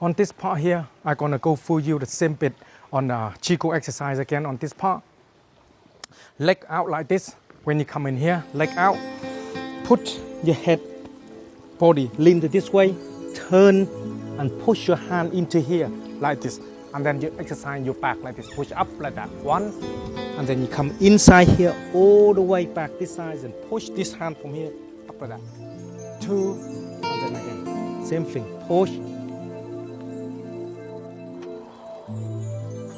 On this part here, I'm gonna go through you the same bit on Chico exercise again on this part. Leg out like this. When you come in here, leg out. Put your head, body, lean to this way. Turn and push your hand into here like this. And then you exercise your back like this. Push up like that. 1. And then you come inside here all the way back this side and push this hand from here up like that. 2. And then again. Same thing. Push.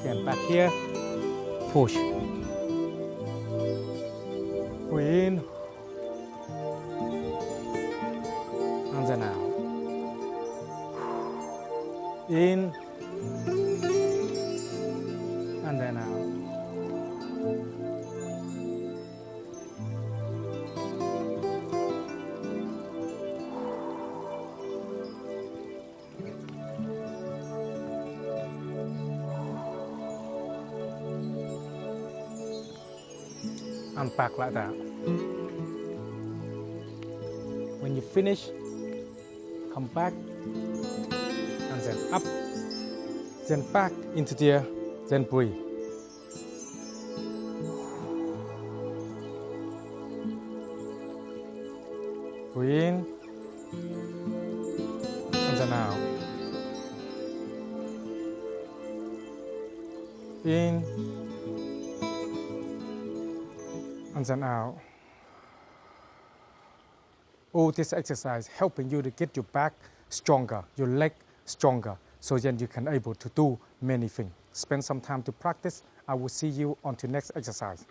Again, back here, push. In, and then out. In, and then out. And back like that. When you finish, come back and then up, then back into there, then breathe. Breathe in and then out. In and then out. All this exercise helping you to get your back stronger, your leg stronger, so then you can able to do many things. Spend some time to practice. I will see you on to next exercise.